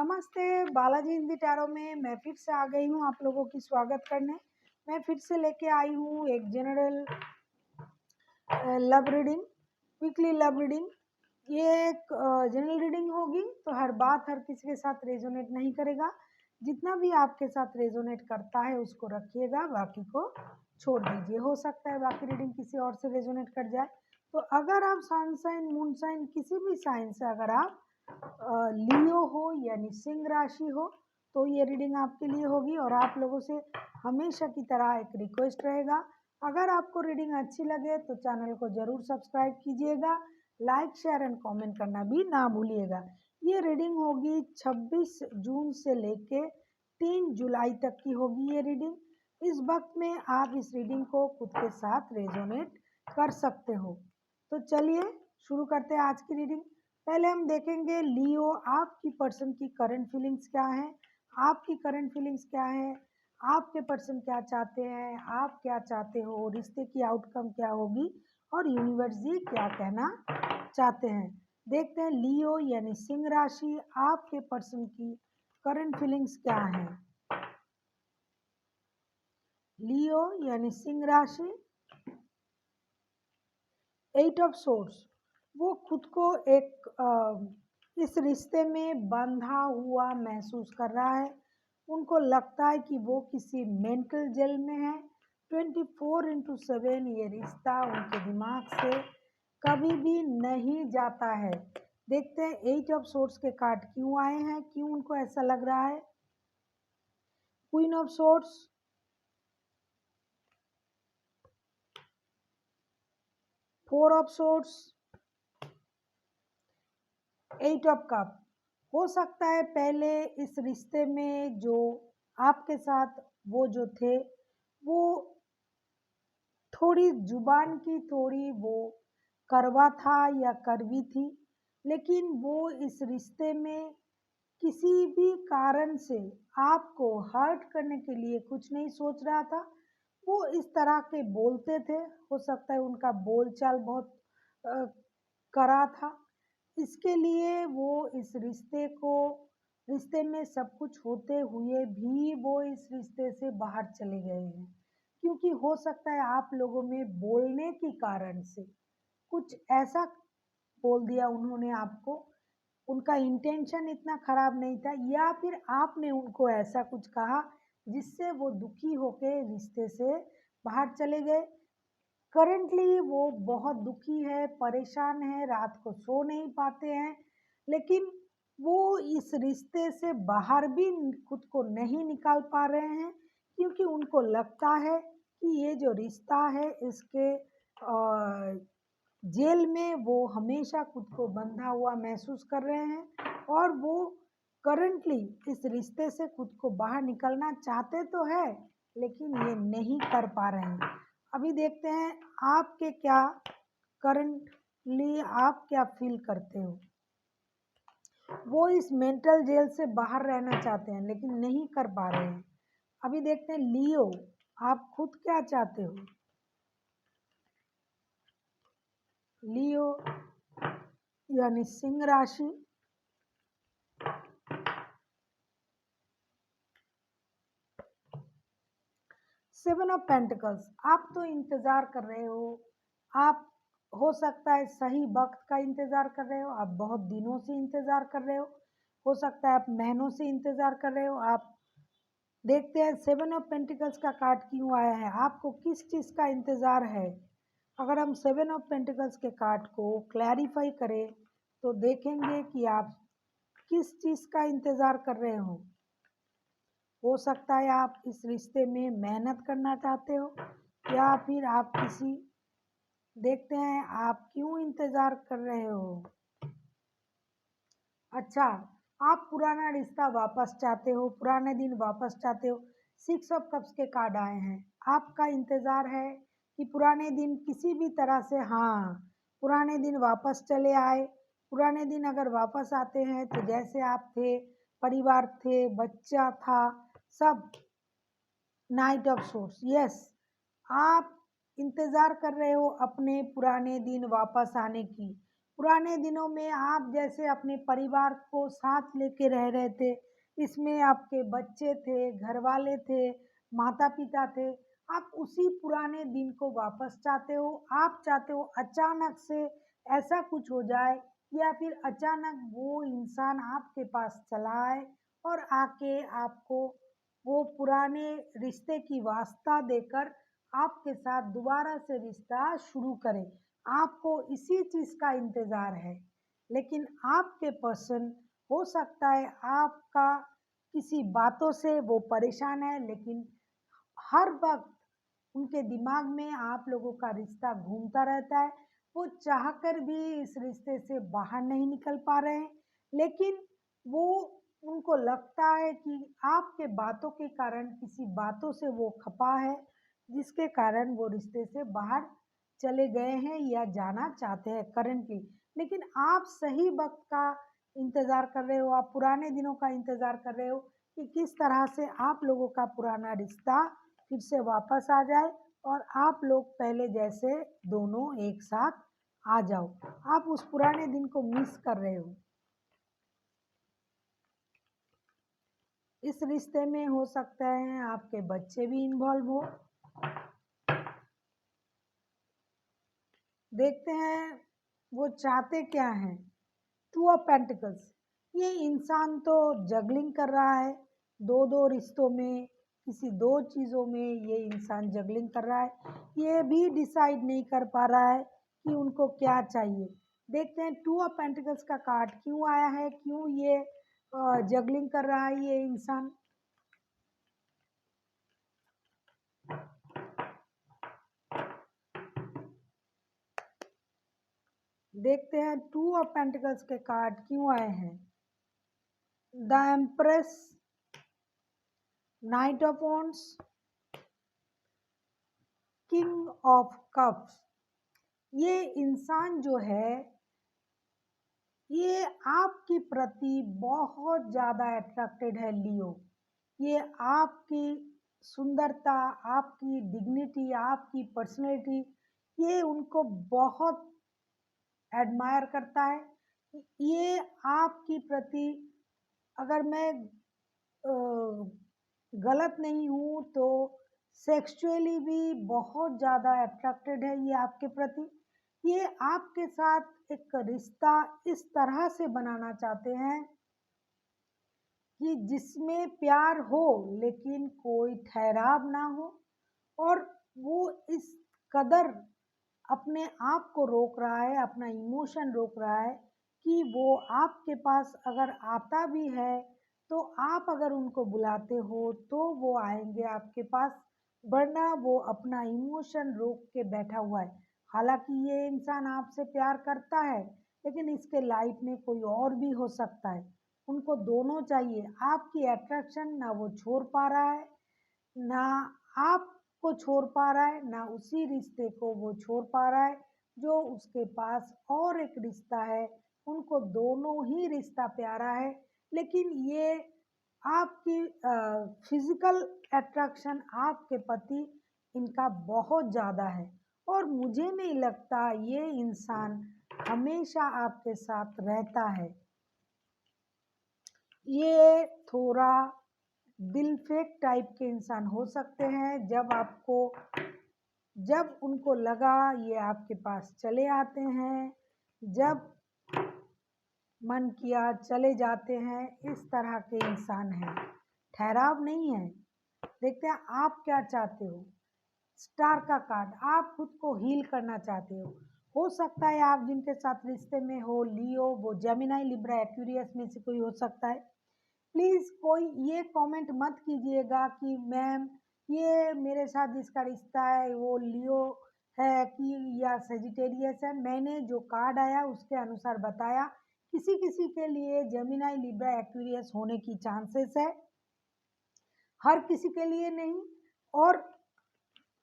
नमस्ते, बालाजी हिंदी टैरो में मैं फिर से आ गई हूँ आप लोगों की स्वागत करने। मैं फिर से लेके आई हूँ एक general love reading, weekly love reading. ये एक जनरल रीडिंग होगी, तो हर बात हर किसी के साथ रेजोनेट नहीं करेगा। जितना भी आपके साथ रेजोनेट करता है उसको रखिएगा, बाकी को छोड़ दीजिए। हो सकता है बाकी रीडिंग किसी और से रेजोनेट कर जाए। तो अगर आप सन साइन, मून साइन, किसी भी साइन से अगर आप लियो हो यानी सिंह राशि हो, तो ये रीडिंग आपके लिए होगी। और आप लोगों से हमेशा की तरह एक रिक्वेस्ट रहेगा, अगर आपको रीडिंग अच्छी लगे तो चैनल को ज़रूर सब्सक्राइब कीजिएगा, लाइक शेयर एंड कमेंट करना भी ना भूलिएगा। ये रीडिंग होगी 26 जून से लेके 3 जुलाई तक की होगी ये रीडिंग। इस वक्त में आप इस रीडिंग को खुद के साथ रेजोनेट कर सकते हो। तो चलिए शुरू करते हैं आज की रीडिंग। पहले हम देखेंगे लियो, आपकी पर्सन की करंट फीलिंग्स क्या है, आपकी करंट फीलिंग्स क्या है, आपके पर्सन क्या चाहते हैं, आप क्या चाहते हो, रिश्ते की आउटकम क्या होगी और यूनिवर्स जी क्या कहना चाहते हैं। देखते हैं लियो यानी सिंह राशि, आपके पर्सन की करंट फीलिंग्स क्या है। लियो यानी सिंह राशि, 8 ऑफ सोर्ड्स। वो खुद को एक इस रिश्ते में बंधा हुआ महसूस कर रहा है। उनको लगता है कि वो किसी मेंटल जेल में है। 24/7 ये रिश्ता उनके दिमाग से कभी भी नहीं जाता है। देखते हैं 8 ऑफ सोर्ड्स के कार्ड क्यों आए हैं, क्यों उनको ऐसा लग रहा है। Queen of swords, 4 of swords, 8 of cup. हो सकता है पहले इस रिश्ते में जो आपके साथ वो जो थे, वो थोड़ी जुबान की थोड़ी वो कड़वा था या कड़वी थी, लेकिन वो इस रिश्ते में किसी भी कारण से आपको हर्ट करने के लिए कुछ नहीं सोच रहा था। वो इस तरह के बोलते थे, हो सकता है उनका बोलचाल बहुत अ, कड़ा था। इसके लिए वो इस रिश्ते में सब कुछ होते हुए भी वो इस रिश्ते से बाहर चले गए हैं, क्योंकि हो सकता है आप लोगों में बोलने के कारण से कुछ ऐसा बोल दिया उन्होंने आपको। उनका इंटेंशन इतना खराब नहीं था, या फिर आपने उनको ऐसा कुछ कहा जिससे वो दुखी होके रिश्ते से बाहर चले गए। करंटली वो बहुत दुखी है, परेशान है, रात को सो नहीं पाते हैं, लेकिन वो इस रिश्ते से बाहर भी खुद को नहीं निकाल पा रहे हैं, क्योंकि उनको लगता है कि ये जो रिश्ता है इसके जेल में वो हमेशा खुद को बंधा हुआ महसूस कर रहे हैं। और वो करंटली इस रिश्ते से खुद को बाहर निकलना चाहते तो है, लेकिन ये नहीं कर पा रहे हैं। अभी देखते हैं आपके क्या करंटली आप क्या फील करते हो। वो इस मेंटल जेल से बाहर रहना चाहते हैं लेकिन नहीं कर पा रहे हैं। अभी देखते हैं लियो, आप खुद क्या चाहते हो। लियो यानी सिंह राशि, 7 ऑफ पेंटिकल्स। आप तो इंतजार कर रहे हो, आप हो सकता है सही वक्त का इंतजार कर रहे हो, आप बहुत दिनों से इंतजार कर रहे हो सकता है आप महीनों से इंतजार कर रहे हो। आप देखते हैं 7 ऑफ पेंटिकल्स का कार्ड क्यों आया है, आपको किस चीज़ का इंतज़ार है। अगर हम 7 ऑफ पेंटिकल्स के कार्ड को क्लैरिफाई करें तो देखेंगे कि आप किस चीज़ का इंतज़ार कर रहे हो सकता है आप इस रिश्ते में मेहनत करना चाहते हो, या फिर आप किसी, देखते हैं आप क्यों इंतज़ार कर रहे हो। अच्छा, आप पुराना रिश्ता वापस चाहते हो, पुराने दिन वापस चाहते हो। 6 ऑफ कप्स के कार्ड आए हैं। आपका इंतज़ार है कि पुराने दिन किसी भी तरह से, हाँ, पुराने दिन वापस चले आए। पुराने दिन अगर वापस आते हैं तो जैसे आप थे, परिवार थे, बच्चा था, सब। नाइट ऑफ सोर्स, यस, आप इंतज़ार कर रहे हो अपने पुराने दिन वापस आने की। पुराने दिनों में आप जैसे अपने परिवार को साथ लेके रह रहे थे, इसमें आपके बच्चे थे, घरवाले थे, माता-पिता थे, आप उसी पुराने दिन को वापस चाहते हो। आप चाहते हो अचानक से ऐसा कुछ हो जाए या फिर अचानक वो इंसान आपके पास चला आए और आके आपको वो पुराने रिश्ते की वास्ता देकर आपके साथ दोबारा से रिश्ता शुरू करे। आपको इसी चीज़ का इंतज़ार है, लेकिन आपके पर्सन हो सकता है आपका किसी बातों से वो परेशान है, लेकिन हर वक़्त उनके दिमाग में आप लोगों का रिश्ता घूमता रहता है। वो चाहकर भी इस रिश्ते से बाहर नहीं निकल पा रहे हैं, लेकिन वो उनको लगता है कि आपके बातों के कारण किसी बातों से वो खपा है, जिसके कारण वो रिश्ते से बाहर चले गए हैं या जाना चाहते हैं करंटली। लेकिन आप सही वक़्त का इंतज़ार कर रहे हो, आप पुराने दिनों का इंतज़ार कर रहे हो कि किस तरह से आप लोगों का पुराना रिश्ता फिर से वापस आ जाए और आप लोग पहले जैसे दोनों एक साथ आ जाओ। आप उस पुराने दिन को मिस कर रहे हो। इस रिश्ते में हो सकता है आपके बच्चे भी इन्वॉल्व हो। देखते हैं वो चाहते क्या हैं। टू ऑफ पेंटिकल्स, ये इंसान तो जगलिंग कर रहा है, दो दो रिश्तों में, किसी दो चीज़ों में ये इंसान जगलिंग कर रहा है। ये भी डिसाइड नहीं कर पा रहा है कि उनको क्या चाहिए। देखते हैं टू ऑफ पेंटिकल्स का कार्ड क्यों आया है, क्यों ये जगलिंग कर रहा है ये इंसान। देखते हैं टू ऑफ पेंटिकल्स के कार्ड क्यों आए हैं। The empress, night of wands, king of cups. ये इंसान जो है ये आपके प्रति बहुत ज़्यादा अट्रैक्टेड है लियो। ये आपकी सुंदरता, आपकी डिग्निटी, आपकी पर्सनैलिटी, ये उनको बहुत एडमायर करता है। ये आपकी प्रति, अगर मैं गलत नहीं हूँ तो सेक्सुअली भी बहुत ज़्यादा अट्रैक्टेड है ये आपके प्रति। ये आपके साथ एक रिश्ता इस तरह से बनाना चाहते हैं कि जिसमें प्यार हो लेकिन कोई ठहराव ना हो, और वो इस कदर अपने आप को रोक रहा है, अपना इमोशन रोक रहा है कि वो आपके पास अगर आता भी है तो आप अगर उनको बुलाते हो तो वो आएंगे आपके पास, वरना वो अपना इमोशन रोक के बैठा हुआ है। हालांकि ये इंसान आपसे प्यार करता है, लेकिन इसके लाइफ में कोई और भी हो सकता है। उनको दोनों चाहिए, आपकी अट्रैक्शन ना वो छोड़ पा रहा है, ना आपको छोड़ पा रहा है, ना उसी रिश्ते को वो छोड़ पा रहा है जो उसके पास और एक रिश्ता है। उनको दोनों ही रिश्ता प्यारा है, लेकिन ये आपकी फिजिकल अट्रैक्शन आपके प्रति इनका बहुत ज़्यादा है, और मुझे नहीं लगता ये इंसान हमेशा आपके साथ रहता है। ये थोड़ा दिल फेक टाइप के इंसान हो सकते हैं। जब उनको लगा ये आपके पास चले आते हैं, जब मन किया चले जाते हैं। इस तरह के इंसान हैं, ठहराव नहीं है। देखते हैं आप क्या चाहते हो। स्टार का कार्ड, आप खुद को हील करना चाहते हो सकता है आप जिनके साथ रिश्ते में हो लियो, वो जेमिनी, लिब्रा, एक्वेरियस में से कोई हो सकता है। प्लीज़ कोई ये कमेंट मत कीजिएगा कि मैम ये मेरे साथ जिसका रिश्ता है वो लियो है कि या सेजिटेरियस है। मैंने जो कार्ड आया उसके अनुसार बताया। किसी किसी के लिए जेमिनी, लिब्रा, एक्वेरियस होने की चांसेस है, हर किसी के लिए नहीं। और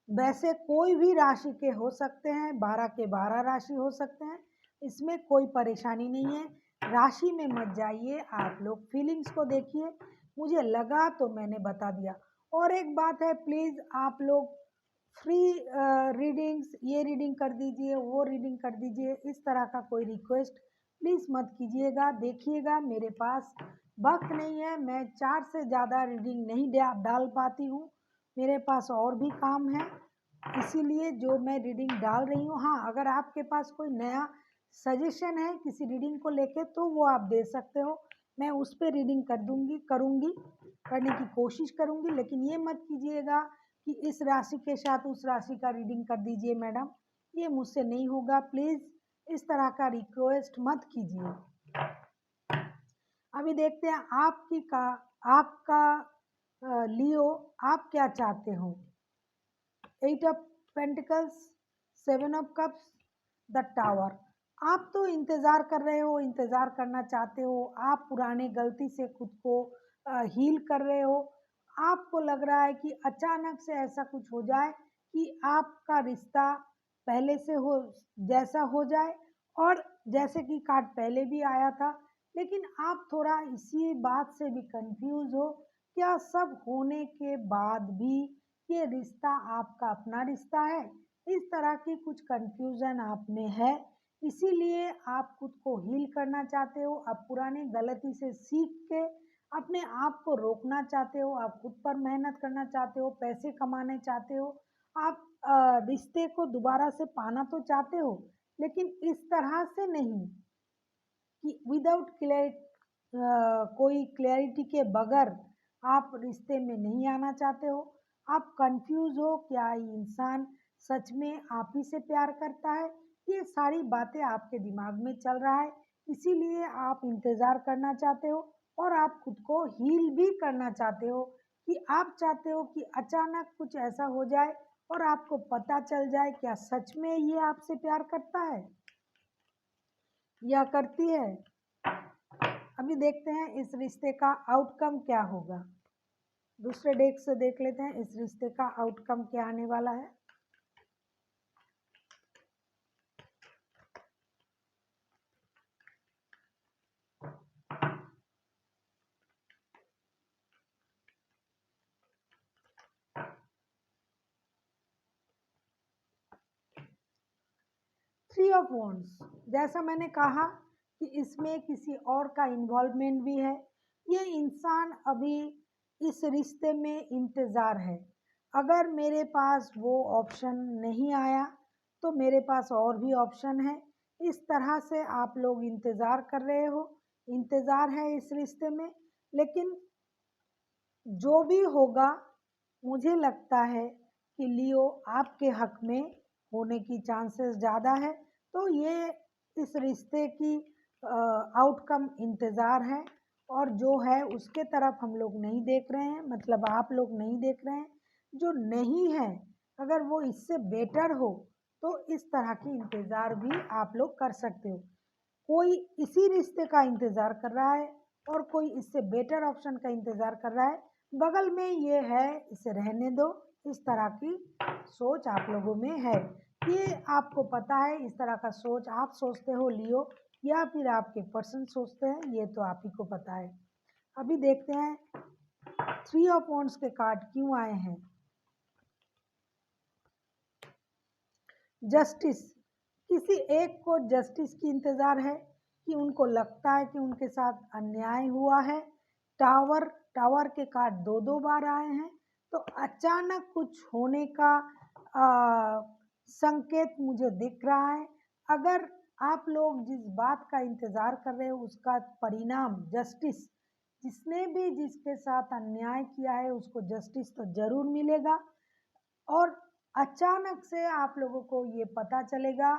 वैसे कोई भी राशि के हो सकते हैं, 12 के 12 राशि हो सकते हैं, इसमें कोई परेशानी नहीं है। राशि में मत जाइए, आप लोग फीलिंग्स को देखिए। मुझे लगा तो मैंने बता दिया। और एक बात है, प्लीज़ आप लोग फ्री रीडिंग्स, ये रीडिंग कर दीजिए, वो रीडिंग कर दीजिए, इस तरह का कोई रिक्वेस्ट प्लीज़ मत कीजिएगा। देखिएगा मेरे पास वक्त नहीं है, मैं 4 से ज़्यादा रीडिंग नहीं डाल पाती हूँ, मेरे पास और भी काम है, इसीलिए जो मैं रीडिंग डाल रही हूँ। हाँ, अगर आपके पास कोई नया सजेशन है किसी रीडिंग को लेके तो वो आप दे सकते हो, मैं उस पर रीडिंग करूँगी, करने की कोशिश करूँगी। लेकिन ये मत कीजिएगा कि इस राशि के साथ उस राशि का रीडिंग कर दीजिए मैडम, ये मुझसे नहीं होगा, प्लीज़ इस तरह का रिक्वेस्ट मत कीजिए। अभी देखते हैं आपका लियो, आप क्या चाहते हो। 8 of pentacles, 7 of cups, the tower. आप तो इंतज़ार कर रहे हो, इंतज़ार करना चाहते हो, आप पुराने गलती से खुद को हील कर रहे हो। आपको लग रहा है कि अचानक से ऐसा कुछ हो जाए कि आपका रिश्ता पहले से हो जैसा हो जाए, और जैसे कि कार्ड पहले भी आया था, लेकिन आप थोड़ा इसी बात से भी कंफ्यूज हो, क्या सब होने के बाद भी ये रिश्ता आपका अपना रिश्ता है। इस तरह की कुछ कंफ्यूजन आप में है, इसीलिए आप खुद को हील करना चाहते हो, आप पुरानी गलती से सीख के अपने आप को रोकना चाहते हो, आप खुद पर मेहनत करना चाहते हो, पैसे कमाने चाहते हो, आप रिश्ते को दोबारा से पाना तो चाहते हो, लेकिन इस तरह से नहीं कि विदाउट कोई क्लैरिटी के बगैर आप रिश्ते में नहीं आना चाहते हो। आप कंफ्यूज हो, क्या ये इंसान सच में आप ही से प्यार करता है, ये सारी बातें आपके दिमाग में चल रहा है, इसीलिए आप इंतज़ार करना चाहते हो और आप खुद को हील भी करना चाहते हो, कि आप चाहते हो कि अचानक कुछ ऐसा हो जाए और आपको पता चल जाए क्या सच में ये आपसे प्यार करता है या करती है। अभी देखते हैं इस रिश्ते का आउटकम क्या होगा। दूसरे डेक से देख लेते हैं इस रिश्ते का आउटकम क्या आने वाला है। थ्री ऑफ वॉन्ड्स, जैसा मैंने कहा कि इसमें किसी और का इन्वॉल्वमेंट भी है। ये इंसान अभी इस रिश्ते में इंतज़ार है, अगर मेरे पास वो ऑप्शन नहीं आया तो मेरे पास और भी ऑप्शन है, इस तरह से आप लोग इंतज़ार कर रहे हो, इंतज़ार है इस रिश्ते में। लेकिन जो भी होगा, मुझे लगता है कि लियो आपके हक में होने की चांसेस ज़्यादा है, तो ये इस रिश्ते की आउटकम इंतज़ार है, और जो है उसके तरफ हम लोग नहीं देख रहे हैं, मतलब आप लोग नहीं देख रहे हैं, जो नहीं है अगर वो इससे बेटर हो तो इस तरह की इंतज़ार भी आप लोग कर सकते हो। कोई इसी रिश्ते का इंतज़ार कर रहा है और कोई इससे बेटर ऑप्शन का इंतज़ार कर रहा है, बगल में ये है, इसे रहने दो, इस तरह की सोच आप लोगों में है। ये आपको पता है, इस तरह का सोच आप सोचते हो लियो, या फिर आपके पर्सन सोचते हैं, ये तो आप ही को पता है। अभी देखते हैं थ्री ऑफ वॉन्ड्स के कार्ड क्यों आए हैं। जस्टिस, किसी एक को जस्टिस की इंतज़ार है कि उनको लगता है कि उनके साथ अन्याय हुआ है। टावर, टावर के कार्ड दो दो बार आए हैं, तो अचानक कुछ होने का संकेत मुझे दिख रहा है। अगर आप लोग जिस बात का इंतज़ार कर रहे हो उसका परिणाम जस्टिस, जिसने भी जिसके साथ अन्याय किया है उसको जस्टिस तो ज़रूर मिलेगा, और अचानक से आप लोगों को ये पता चलेगा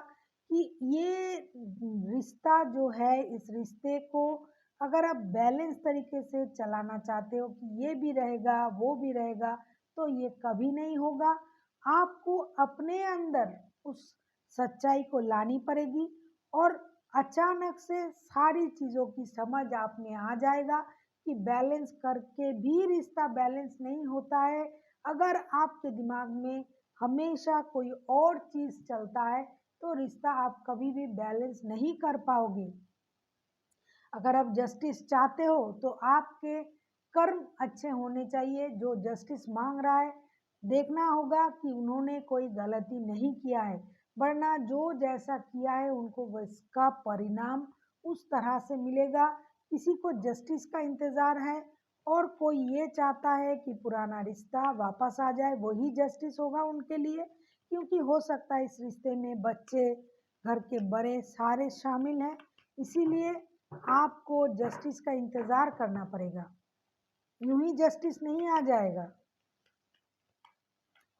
कि ये रिश्ता जो है, इस रिश्ते को अगर आप बैलेंस तरीके से चलाना चाहते हो कि ये भी रहेगा वो भी रहेगा, तो ये कभी नहीं होगा। आपको अपने अंदर उस सच्चाई को लानी पड़ेगी, और अचानक से सारी चीज़ों की समझ आप में आ जाएगा कि बैलेंस करके भी रिश्ता बैलेंस नहीं होता है। अगर आपके दिमाग में हमेशा कोई और चीज़ चलता है तो रिश्ता आप कभी भी बैलेंस नहीं कर पाओगे। अगर आप जस्टिस चाहते हो तो आपके कर्म अच्छे होने चाहिए, जो जस्टिस मांग रहा है देखना होगा कि उन्होंने कोई गलती नहीं किया है, वरना जो जैसा किया है उनको उसका परिणाम उस तरह से मिलेगा। किसी को जस्टिस का इंतज़ार है और कोई ये चाहता है कि पुराना रिश्ता वापस आ जाए, वही जस्टिस होगा उनके लिए, क्योंकि हो सकता है इस रिश्ते में बच्चे, घर के बड़े सारे शामिल हैं। इसीलिए आपको जस्टिस का इंतज़ार करना पड़ेगा, यूं ही जस्टिस नहीं आ जाएगा।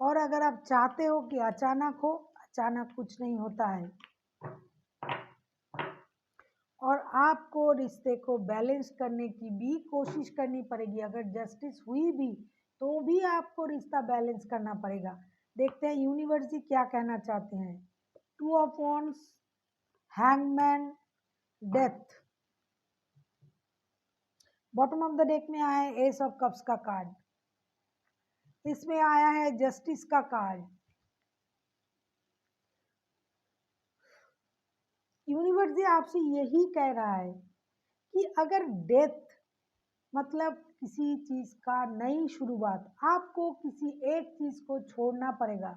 और अगर आप चाहते हो कि अचानक हो, अचानक कुछ नहीं होता है। और आपको रिश्ते को बैलेंस करने की भी कोशिश करनी पड़ेगी। अगर जस्टिस हुई भी तो भी आपको रिश्ता बैलेंस करना पड़ेगा। देखते हैं यूनिवर्स जी क्या कहना चाहते हैं। Two of wands, hangman, death. Bottom of the deck में आया है एस ऑफ कप्स का कार्ड, इसमें आया है जस्टिस का कार्ड। यूनिवर्स जी आपसे यही कह रहा है कि अगर डेथ मतलब किसी चीज़ का नई शुरुआत, आपको किसी एक चीज़ को छोड़ना पड़ेगा।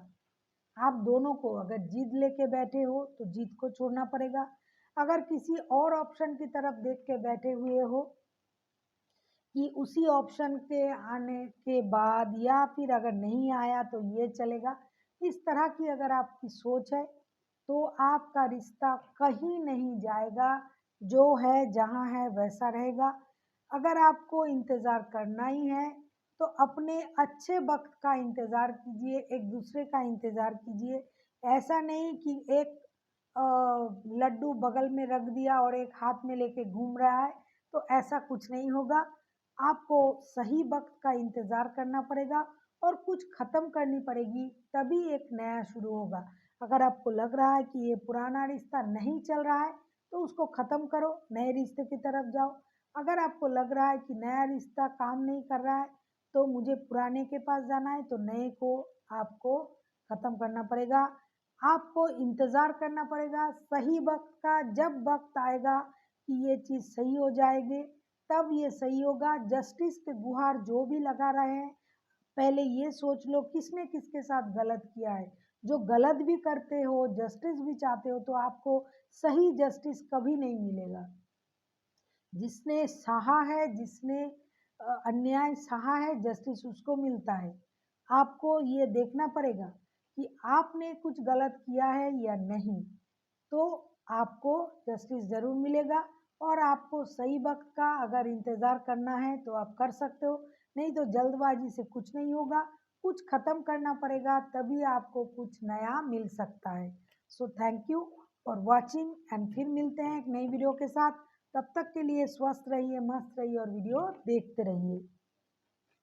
आप दोनों को अगर जिद लेके बैठे हो तो जिद को छोड़ना पड़ेगा। अगर किसी और ऑप्शन की तरफ देख के बैठे हुए हो कि उसी ऑप्शन के आने के बाद या फिर अगर नहीं आया तो ये चलेगा, इस तरह की अगर आपकी सोच है तो आपका रिश्ता कहीं नहीं जाएगा, जो है जहाँ है वैसा रहेगा। अगर आपको इंतज़ार करना ही है तो अपने अच्छे वक्त का इंतज़ार कीजिए, एक दूसरे का इंतज़ार कीजिए। ऐसा नहीं कि एक लड्डू बगल में रख दिया और एक हाथ में लेके घूम रहा है, तो ऐसा कुछ नहीं होगा। आपको सही वक्त का इंतज़ार करना पड़ेगा और कुछ ख़त्म करनी पड़ेगी, तभी एक नया शुरू होगा। अगर आपको लग रहा है कि ये पुराना रिश्ता नहीं चल रहा है तो उसको ख़त्म करो, नए रिश्ते की तरफ जाओ। अगर आपको लग रहा है कि नया रिश्ता काम नहीं कर रहा है तो मुझे पुराने के पास जाना है, तो नए को आपको ख़त्म करना पड़ेगा। आपको इंतज़ार करना पड़ेगा सही वक्त का। जब वक्त आएगा कि ये चीज़ सही हो जाएगी तब ये सही होगा। जस्टिस के गुहार जो भी लगा रहे हैं, पहले ये सोच लो किसने किसके साथ गलत किया है। जो गलत भी करते हो, जस्टिस भी चाहते हो, तो आपको सही जस्टिस कभी नहीं मिलेगा। जिसने सहा है, जिसने अन्याय सहा है, जस्टिस उसको मिलता है। आपको ये देखना पड़ेगा कि आपने कुछ गलत किया है या नहीं, तो आपको जस्टिस ज़रूर मिलेगा। और आपको सही वक्त का अगर इंतज़ार करना है तो आप कर सकते हो, नहीं तो जल्दबाजी से कुछ नहीं होगा। कुछ ख़त्म करना पड़ेगा, तभी आपको कुछ नया मिल सकता है। So thank you for watching and फिर मिलते हैं एक नई वीडियो के साथ। तब तक के लिए स्वस्थ रहिए, मस्त रहिए और वीडियो देखते रहिए।